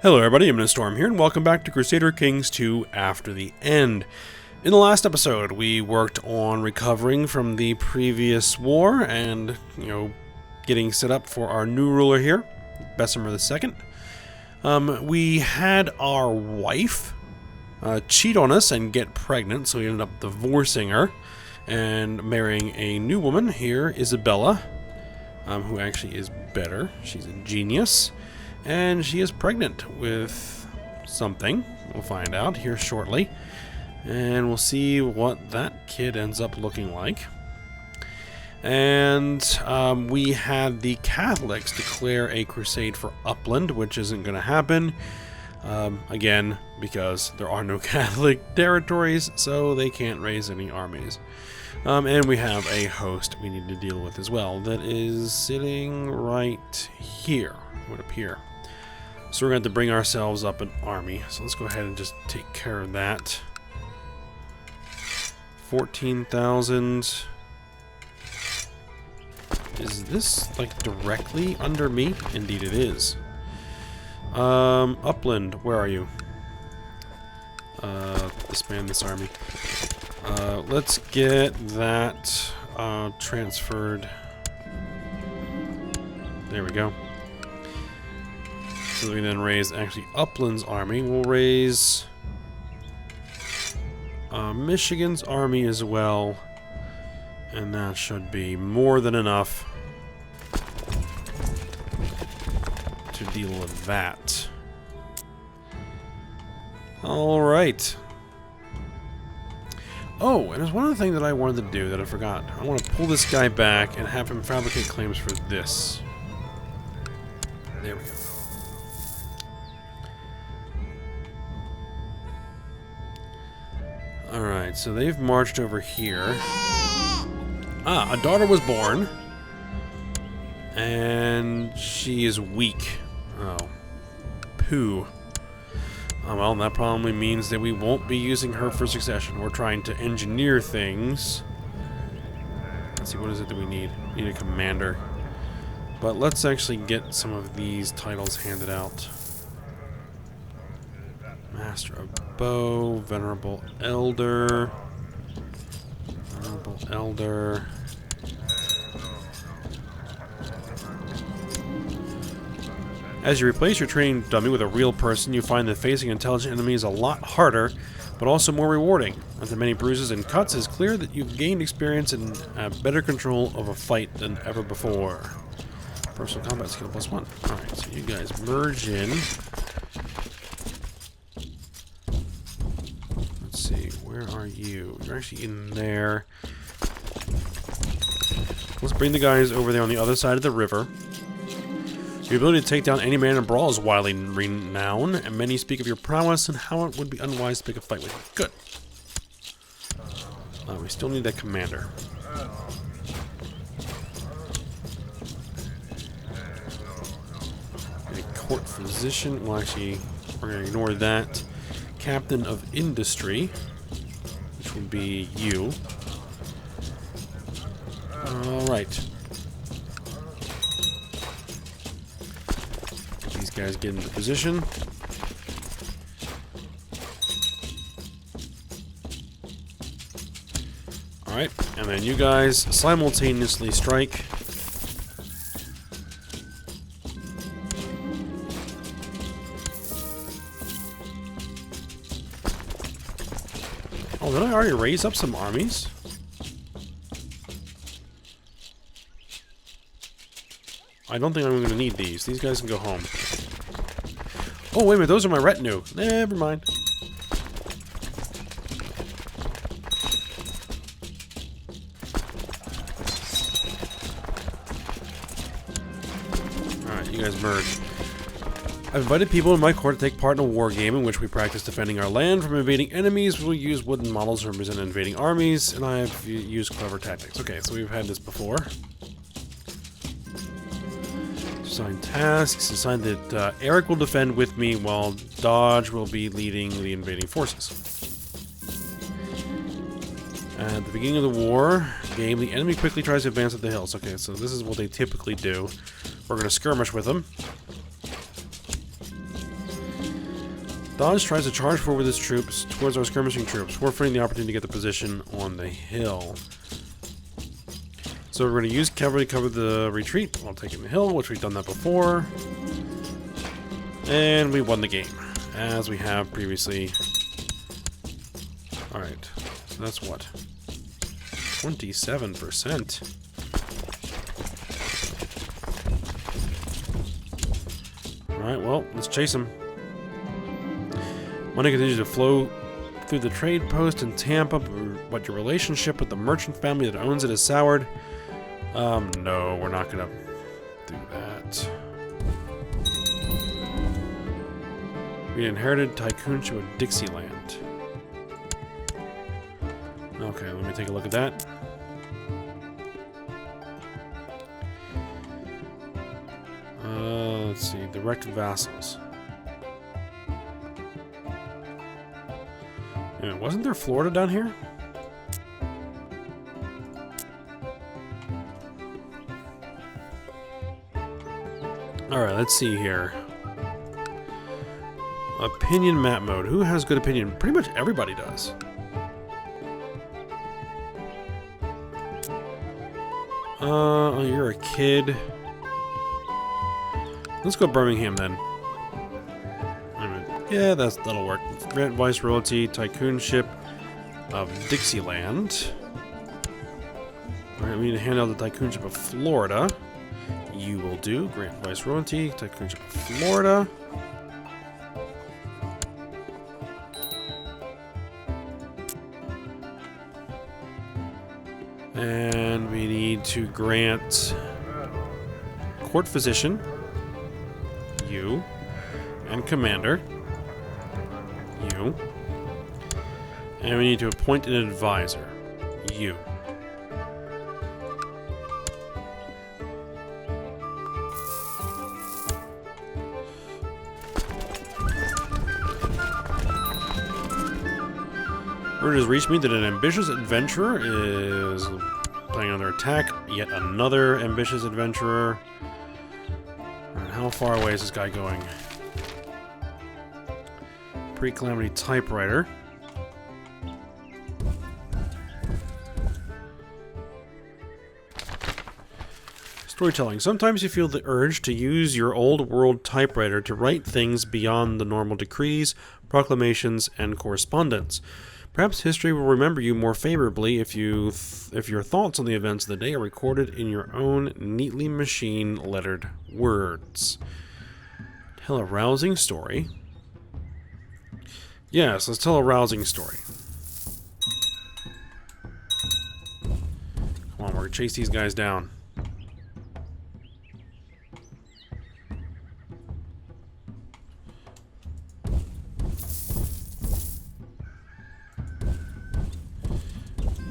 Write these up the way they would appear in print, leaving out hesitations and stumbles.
Hello everybody, I'm Storm here, and welcome back to Crusader Kings II After the End. In the last episode, we worked on recovering from the previous war and, getting set up for our new ruler here, Bessemer II. We had our wife cheat on us and get pregnant, so we ended up divorcing her and marrying a new woman here, Isabella, who actually is better. She's a genius. And she is pregnant with something. We'll find out here shortly. And we'll see what that kid ends up looking like. And we had the Catholics declare a crusade for Upland, which isn't going to happen. Again, because there are no Catholic territories, so they can't raise any armies. And we have a host we need to deal with as well that is sitting right here, it would appear. So we're going to have to bring ourselves up an army. So let's go ahead and just take care of that. 14,000. Is this like directly under me? Indeed it is. Upland, where are you? Disband this army. Let's get that transferred. There we go. So we then raise actually Upland's army. We'll raise Michigan's army as well. And that should be more than enough to deal with that. Alright. Oh, and there's one other thing that I wanted to do that I forgot. I want to pull this guy back and have him fabricate claims for this. There we go. Alright, so they've marched over here. Ah, a daughter was born. And she is weak. Oh. Pooh. Oh, well, that probably means that we won't be using her for succession. We're trying to engineer things. Let's see, what is it that we need? We need a commander. But let's actually get some of these titles handed out. Master of Bow, Venerable Elder. Venerable Elder. As you replace your training dummy with a real person, you find that facing intelligent enemies is a lot harder, but also more rewarding. After many bruises and cuts, it's clear that you've gained experience and have better control of a fight than ever before. Personal combat skill +1. Alright, so you guys merge in. Where are you? You're actually in there. Let's bring the guys over there on the other side of the river. Your ability to take down any man in brawl is widely renowned, and many speak of your prowess and how it would be unwise to pick a fight with you. Good. We still need that commander. A court physician. Well, actually, we're going to ignore that. Captain of industry. Would be you. Alright. These guys get into position. Alright, and then you guys simultaneously strike. Oh, did I already raise up some armies? I don't think I'm going to need these. These guys can go home. Oh, wait a minute. Those are my retinue. Never mind. Alright, you guys merge. I've invited people in my court to take part in a war game in which we practice defending our land from invading enemies. We'll use wooden models to represent invading armies, and I have used clever tactics. Okay, so we've had this before. Assign tasks. Assign that Eric will defend with me while Dodge will be leading the invading forces. At the beginning of the war game, the enemy quickly tries to advance up the hills. Okay, so this is what they typically do. We're going to skirmish with them. Dodge tries to charge forward with his troops towards our skirmishing troops, forfeiting the opportunity to get the position on the hill. So we're going to use cavalry to cover the retreat while taking the hill, which we've done that before. And we won the game, as we have previously. Alright, so that's what? 27%. Alright, well, let's chase him. Money continues to flow through the trade post in Tampa, but your relationship with the merchant family that owns it is soured. No, we're not gonna do that. We inherited tycoonship of Dixieland. Okay, let me take a look at that. Let's see, direct vassals. Yeah, wasn't there Florida down here? Alright, let's see here. Opinion map mode. Who has good opinion? Pretty much everybody does. You're a kid. Let's go Birmingham then. Yeah, that'll work. Grant Viceroyalty, Tycoonship of Dixieland. Alright, we need to hand out the Tycoonship of Florida. You will do. Grant Viceroyalty, Tycoonship of Florida. And we need to grant Court Physician, you, and Commander, you. And we need to appoint an advisor, you. Word has reached me that an ambitious adventurer is planning on their attack. Yet another ambitious adventurer. And how far away is this guy going? Pre-calamity typewriter. Storytelling. Sometimes you feel the urge to use your old world typewriter to write things beyond the normal decrees, proclamations, and correspondence. Perhaps history will remember you more favorably if your thoughts on the events of the day are recorded in your own neatly machine-lettered words. Tell a rousing story. Yes, let's tell a rousing story. Come on, we're gonna chase these guys down.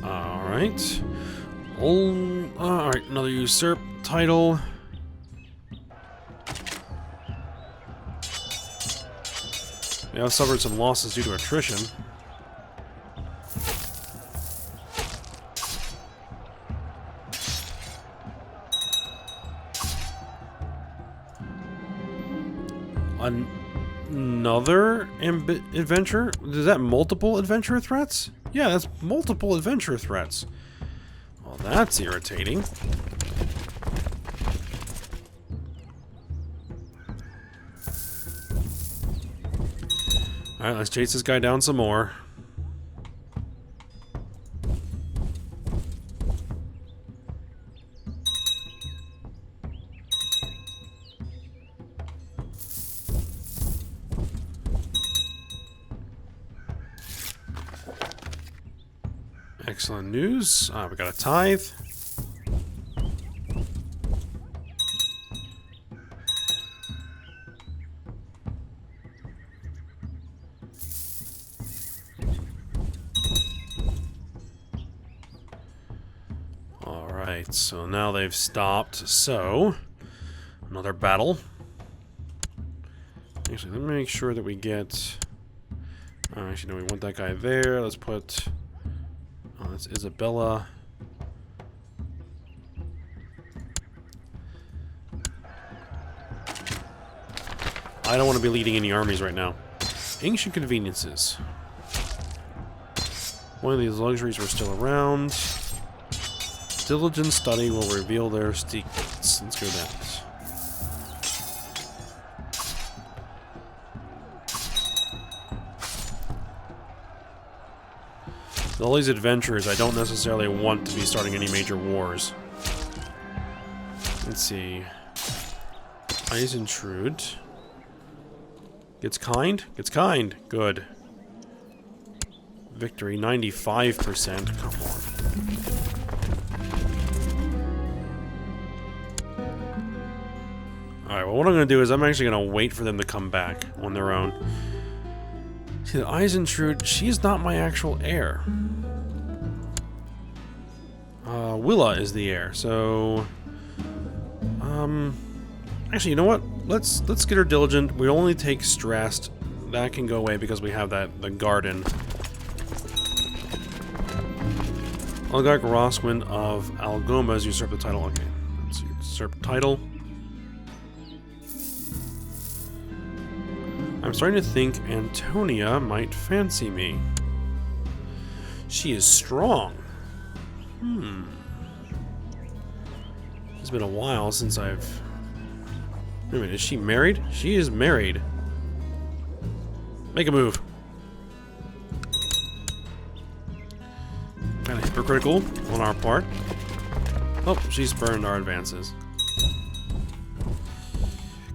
Alright. Alright, another usurp title. We have suffered some losses due to attrition. Another adventure? Is that multiple adventure threats? Yeah, that's multiple adventure threats. Well, that's irritating. Alright, let's chase this guy down some more. Excellent news. We got a tithe. Alright, so now they've stopped. So, another battle. Actually, let me make sure that we get... actually, no, we want that guy there. Let's put... Oh, that's Isabella. I don't want to be leading any armies right now. Ancient conveniences. One of these luxuries were still around. Diligent study will reveal their secrets. Let's go that. All these adventurers, I don't necessarily want to be starting any major wars. Let's see. Eyes intrude. Gets kind? Gets kind. Good. Victory, 95%. Come on. Alright, well what I'm going to do is I'm actually going to wait for them to come back on their own. See, the eyes intrude. She's not my actual heir. Willa is the heir, so... Actually, you know what? Let's get her diligent. We only take stressed. That can go away because we have the garden. Oligarch Roswin of Algoma has usurped the title. Okay, let's see. Usurp title. I'm starting to think Antonia might fancy me. She is strong. It's been a while since I've... Wait a minute, is she married? She is married. Make a move. Kind of hypocritical on our part. Oh, she's burned our advances.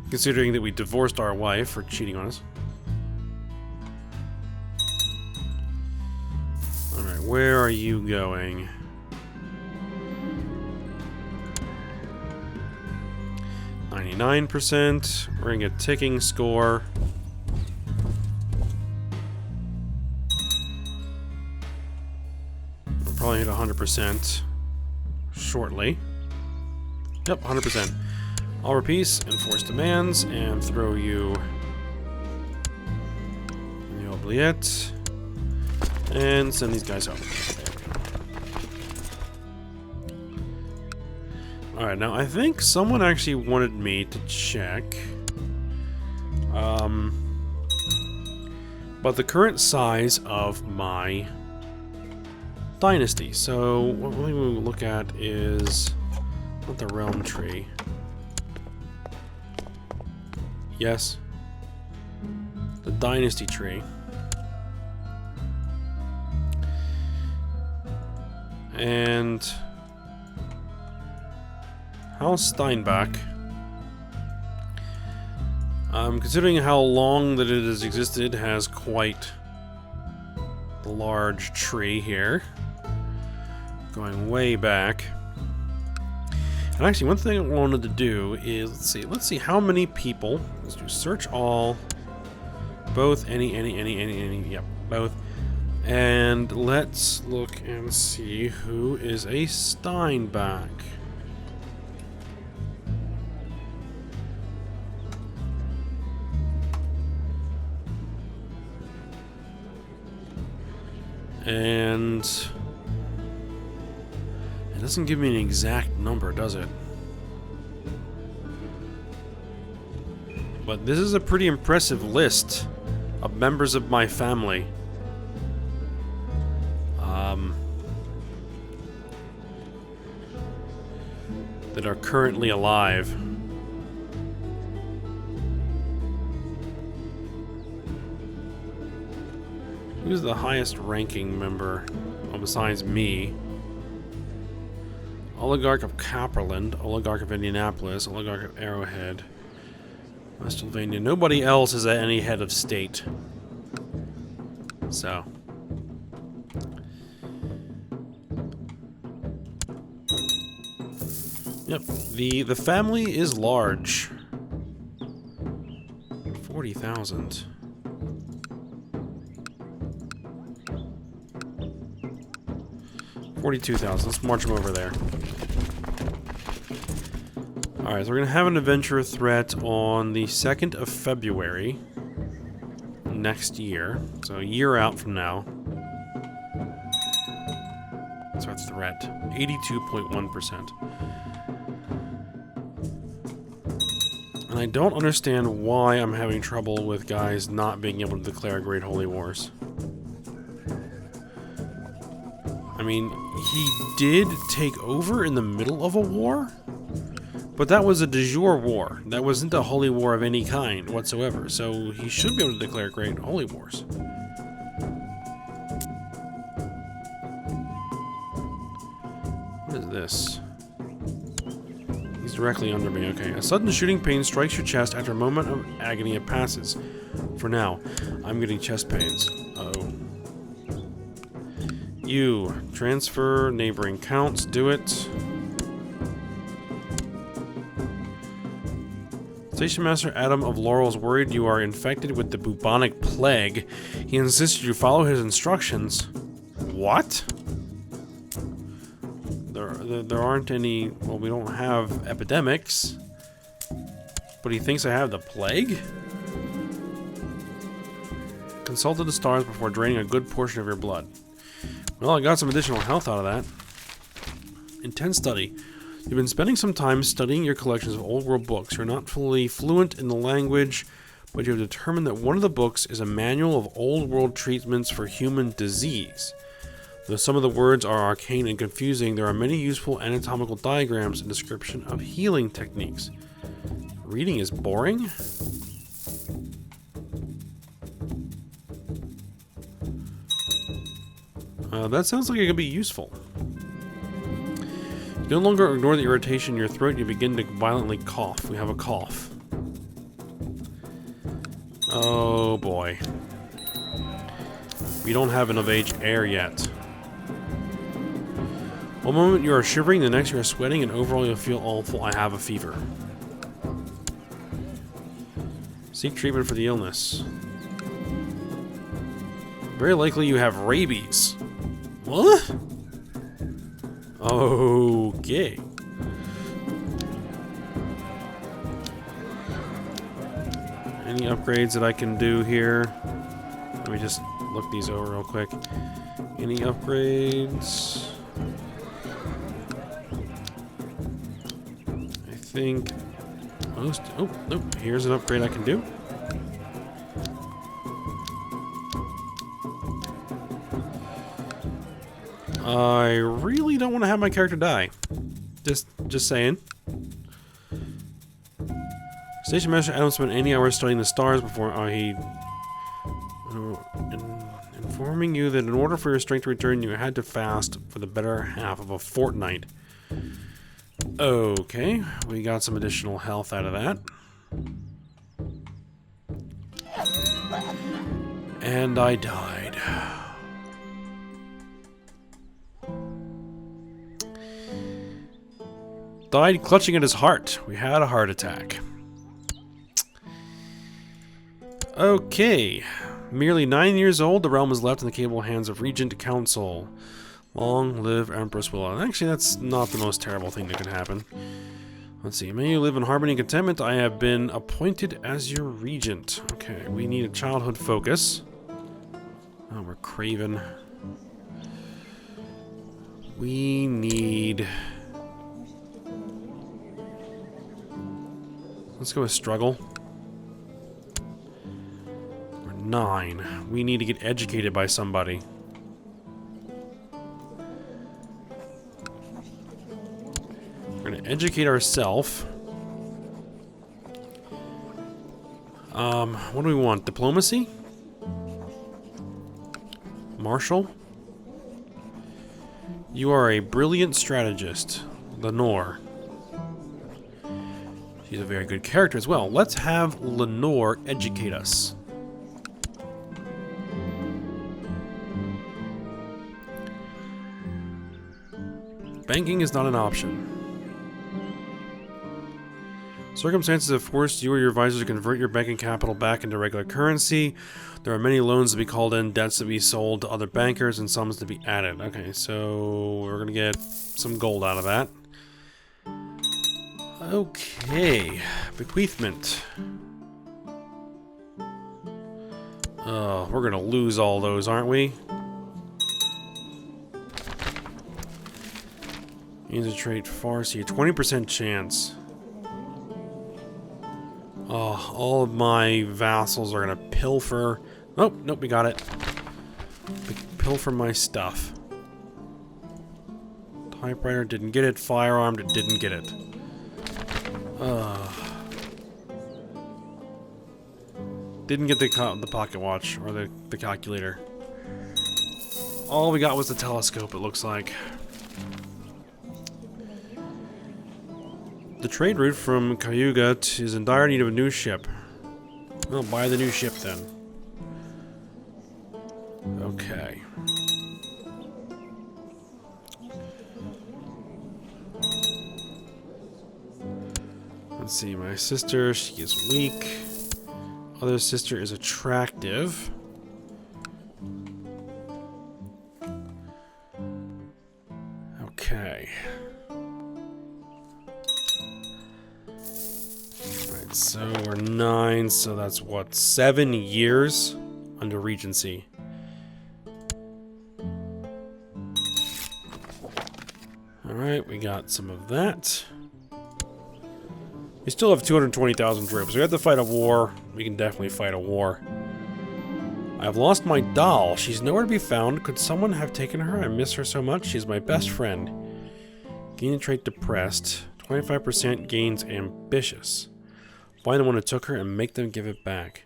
Considering that we divorced our wife for cheating on us. Alright, where are you going? %. We're gonna get ticking score. We'll probably hit 100% shortly. Yep, 100%. All peace, enforce demands, and throw you in the oubliette. And send these guys home. Alright, now I think someone actually wanted me to check but the current size of my dynasty. So what we will look at is not the realm tree. Yes. The dynasty tree. And House Steinbach. Considering how long that it has existed, has quite the large tree here. Going way back. And actually, one thing I wanted to do is, let's see how many people. Let's do search all. Both, any, yep, both. And let's look and see who is a Steinbach. And it doesn't give me an exact number, does it? But this is a pretty impressive list of members of my family. That are currently alive. Who's the highest ranking member? Well, besides me. Oligarch of Copperland, Oligarch of Indianapolis, Oligarch of Arrowhead, West Sylvania. Nobody else is at any head of state. So. Yep, the family is large. 40,000. $42,000. Let's march them over there. Alright, so we're going to have an adventure threat on the 2nd of February next year. So a year out from now. That's our threat. 82.1%. And I don't understand why I'm having trouble with guys not being able to declare Great Holy Wars. I mean, he did take over in the middle of a war, but that was a de jure war. That wasn't a holy war of any kind whatsoever, so he should be able to declare Great Holy Wars. What is this? He's directly under me, okay. A sudden shooting pain strikes your chest. After a moment of agony, it passes. For now, I'm getting chest pains. Uh-oh. You. Transfer neighboring counts. Do it. Station Master Adam of Laurel is worried you are infected with the bubonic plague. He insists you follow his instructions. What? There aren't any... Well, we don't have epidemics. But he thinks I have the plague? Consulted the stars before draining a good portion of your blood. Well, I got some additional health out of that. Intense study. You've been spending some time studying your collections of old world books. You're not fully fluent in the language, but you have determined that one of the books is a manual of old world treatments for human disease. Though some of the words are arcane and confusing, there are many useful anatomical diagrams and description of healing techniques. Reading is boring? That sounds like it could be useful. You no longer ignore the irritation in your throat, you begin to violently cough. We have a cough. Oh boy. We don't have enough age air yet. One moment you are shivering, the next you are sweating, and overall you'll feel awful. I have a fever. Seek treatment for the illness. Very likely you have rabies. What? Okay. Any upgrades that I can do here? Let me just look these over real quick. Any upgrades? I think most... Oh, nope. Here's an upgrade I can do. I really don't want to have my character die. Just saying. Station Master Adam spent 80 hours studying the stars before informing you that in order for your strength to return, you had to fast for the better half of a fortnight. Okay, we got some additional health out of that. And I died. Died clutching at his heart. We had a heart attack. Okay. Merely 9 years old, the realm is left in the capable hands of Regent Council. Long live Empress Willow. Actually, that's not the most terrible thing that could happen. Let's see. May you live in harmony and contentment. I have been appointed as your regent. Okay, we need a childhood focus. Oh, we're craven. We need... Let's go with struggle. We're 9. We need to get educated by somebody. We're going to educate ourselves. What do we want? Diplomacy? Marshal? You are a brilliant strategist. Lenore. She's a very good character as well. Let's have Lenore educate us. Banking is not an option. Circumstances have forced you or your advisors to convert your banking capital back into regular currency. There are many loans to be called in, debts to be sold to other bankers, and sums to be added. Okay, so we're going to get some gold out of that. Okay, bequeathment. Oh, we're gonna lose all those, aren't we? Use a trait Farsi, 20% chance. Oh, all of my vassals are gonna pilfer. Oh, nope, we got it. Pilfer my stuff. Typewriter didn't get it. Firearm didn't get it. Didn't get the pocket watch or the calculator. All we got was the telescope, it looks like. The trade route from Cayuga is in dire need of a new ship. Well, buy the new ship then. Okay. Let's see, my sister, she is weak. Other sister is attractive. Okay. Alright, so we're 9, so that's what, 7 years under Regency. Alright, we got some of that. We still have 220,000 troops. We have to fight a war. We can definitely fight a war. I've lost my doll. She's nowhere to be found. Could someone have taken her? I miss her so much. She's my best friend. Gain trait depressed. 25% gains ambitious. Find the one who took her and make them give it back.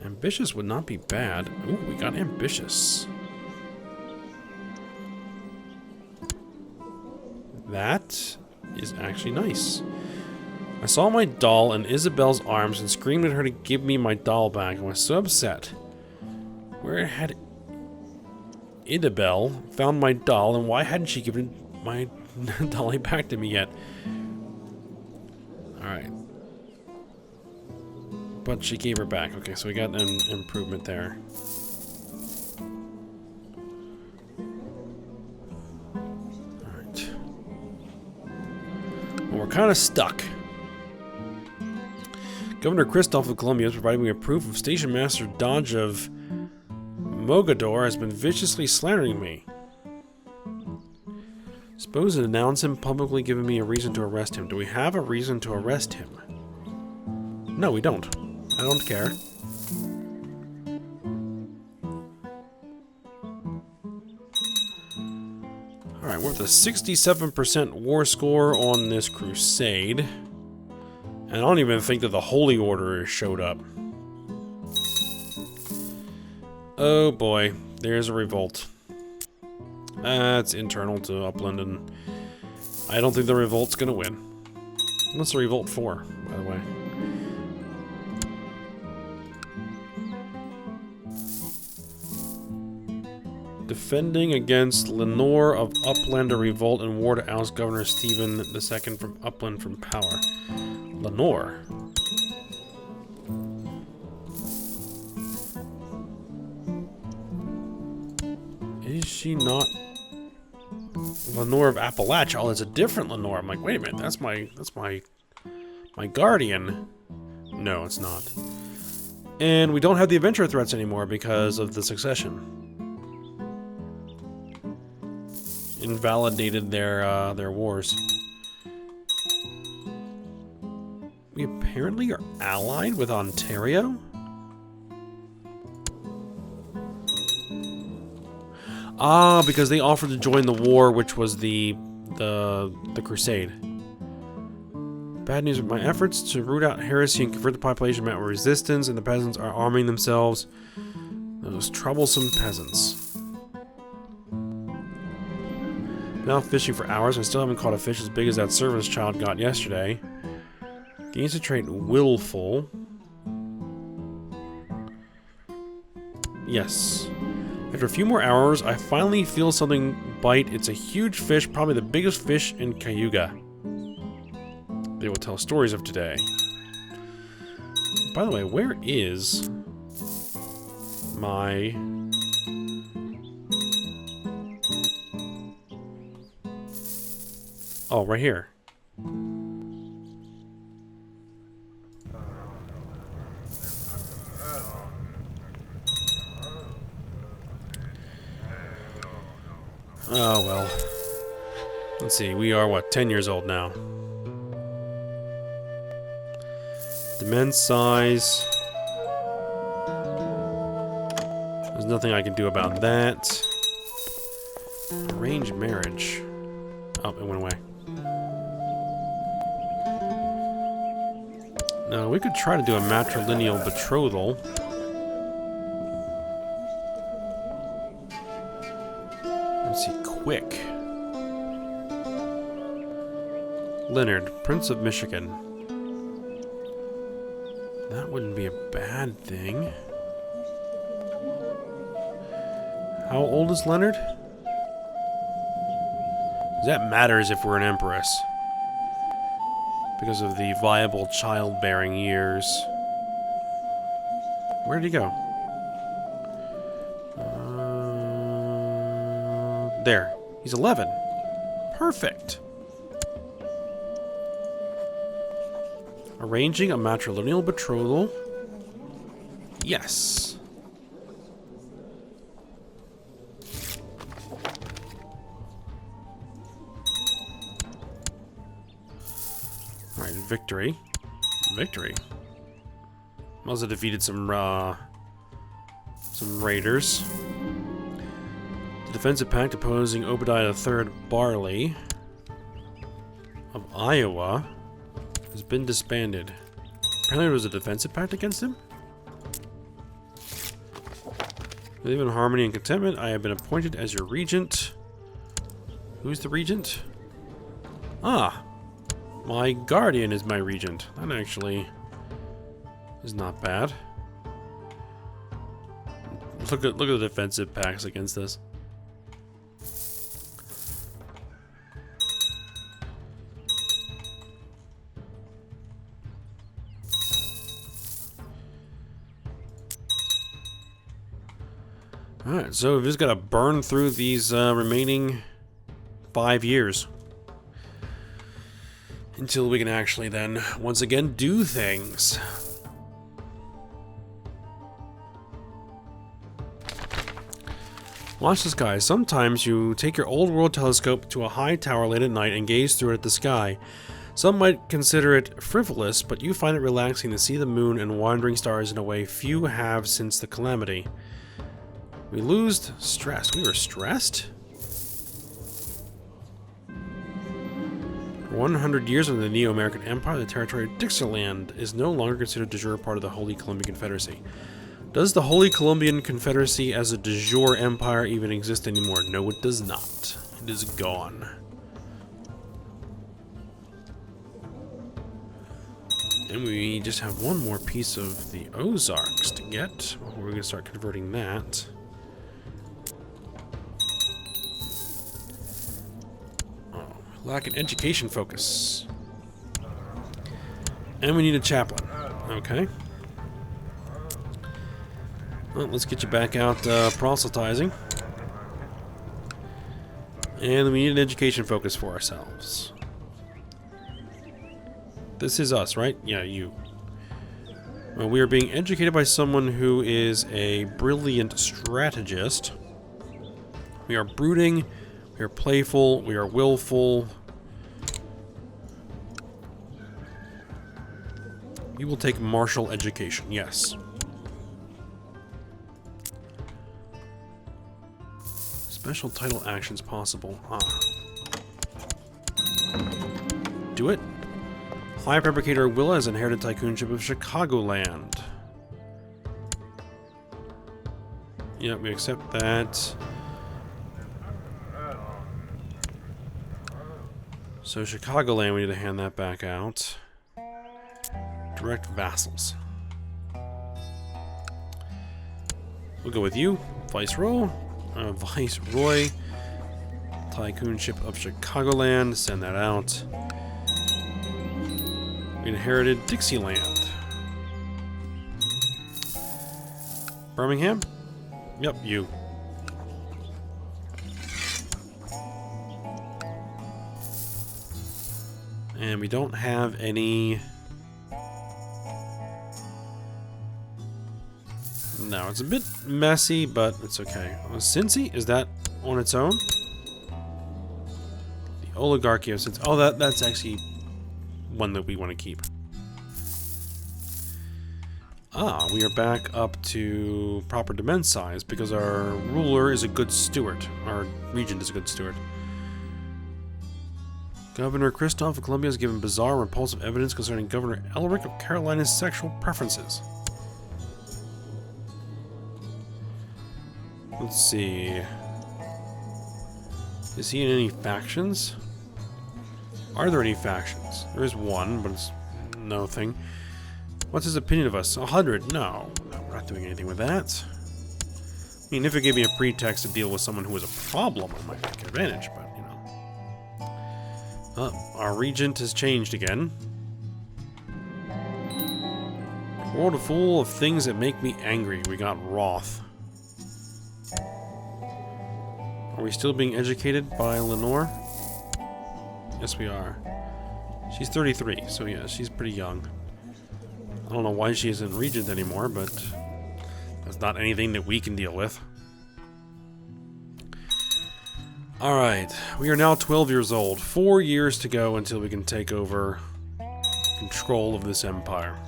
Ambitious would not be bad. Ooh, we got ambitious. That is actually nice. I saw my doll in Isabel's arms and screamed at her to give me my doll back. I was so upset. Where had Idabel found my doll, and why hadn't she given my dolly back to me yet? Alright. But she gave her back. Okay, so we got an improvement there. Alright. Well, we're kind of stuck. Governor Christoph of Columbia is providing me a proof of Station Master Dodge of Mogador has been viciously slandering me. Suppose to denounce him, publicly giving me a reason to arrest him. Do we have a reason to arrest him? No, we don't. I don't care. Alright, we're at the 67% war score on this crusade. And I don't even think that the Holy Order showed up. Oh boy, there's a revolt. It's internal to Upland, and I don't think the revolt's gonna win. What's the revolt for, by the way? Defending against Lenore of Upland, a revolt in war to oust Governor Stephen II from Upland from power. Lenore. Is she not Lenore of Appalachia? Oh, that's a different Lenore. I'm like, wait a minute, that's my guardian. No, it's not. And we don't have the adventure threats anymore because of the succession. Invalidated their wars. We apparently are allied with Ontario? Ah, because they offered to join the war, which was the crusade. Bad news, my efforts to root out heresy and convert the population met with resistance, and the peasants are arming themselves. Those troublesome peasants. Been out fishing for hours, I still haven't caught a fish as big as that servant's child got yesterday. Gains the trait willful. Yes. After a few more hours, I finally feel something bite. It's a huge fish, probably the biggest fish in Cayuga. They will tell stories of today. By the way, where is my... Oh, right here. Oh, well. Let's see, we are, what, 10 years old now. immense size. There's nothing I can do about that. Arranged marriage. Oh, it went away. Now, we could try to do a matrilineal betrothal. Let's see, quick. Leonard, Prince of Michigan. That wouldn't be a bad thing. How old is Leonard? That matters if we're an empress. Because of the viable childbearing years. Where did he go? There. He's 11. Perfect. Arranging a matrilineal betrothal. Yes. Alright, victory. Victory. Also defeated some raiders. The defensive pact opposing Obadiah III Barley of Iowa has been disbanded. Apparently there was a defensive pact against him? We live in harmony and contentment. I have been appointed as your regent. Who's the regent? Ah! My guardian is my regent. That actually is not bad. Look at the defensive pacts against this. Alright, so we've just got to burn through these remaining 5 years. Until we can actually then, once again, do things. Watch this, guys. Sometimes you take your old world telescope to a high tower late at night and gaze through it at the sky. Some might consider it frivolous, but you find it relaxing to see the moon and wandering stars in a way few have since the calamity. We lose stress. We were stressed? 100 years of the Neo-American Empire, the territory of Dixieland is no longer considered de jure part of the Holy Columbian Confederacy. Does the Holy Columbian Confederacy as a de jure empire even exist anymore? No, it does not. It is gone. And we just have one more piece of the Ozarks to get. We're going to start converting that. Lack an education focus. And we need a chaplain. Okay. Well, let's get you back out proselytizing. And we need an education focus for ourselves. This is us, right? Yeah, you. Well, we are being educated by someone who is a brilliant strategist. We are brooding. We are playful. We are willful. We will take martial education, yes. Special title actions possible. Do it. High Fabricator Willa has inherited Tycoonship of Chicagoland. Yeah, we accept that. So Chicagoland, we need to hand that back out. Direct vassals. We'll go with you, Viceroy. Viceroy. Tycoonship of Chicagoland. Send that out. We inherited Dixieland. Birmingham? Yep, you. And we don't have any... No, it's a bit messy, but it's okay. Cincy? Is that on its own? The Oligarchy of Cincy. Oh, that's actually one that we want to keep. Ah, we are back up to proper demand size because our ruler is a good steward. Our regent is a good steward. Governor Christoph of Columbia has given bizarre and repulsive evidence concerning Governor Elric of Carolina's sexual preferences. Let's see. Is he in any factions? Are there any factions? There is one, but it's no thing. What's his opinion of us? 100? No, we're not doing anything with that. I mean, if it gave me a pretext to deal with someone who was a problem, I might take advantage, but, you know. Our regent has changed again. World full of things that make me angry. We got wrath. Are we still being educated by Lenore? Yes, we are. She's 33, so yeah, she's pretty young. I don't know why she isn't regent anymore, but that's not anything that we can deal with. Alright, we are now 12 years old. 4 years to go until we can take over control of this empire.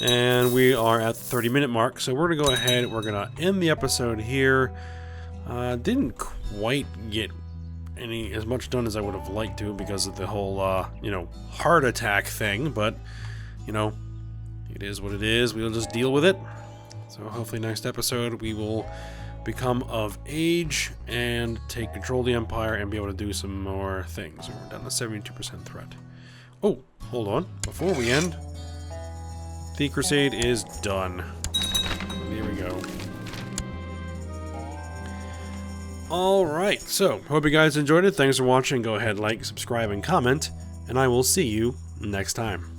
And we are at the 30-minute mark, so we're going to go ahead, we're going to end the episode here. Didn't quite get as much done as I would have liked to because of the whole, you know, heart attack thing, but, you know, it is what it is. We'll just deal with it. So hopefully next episode we will become of age and take control of the empire and be able to do some more things. We're down to 72% threat. Oh, hold on. Before we end, the crusade is done. There we go. Alright, so hope you guys enjoyed it. Thanks for watching. Go ahead, like, subscribe, and comment, and I will see you next time.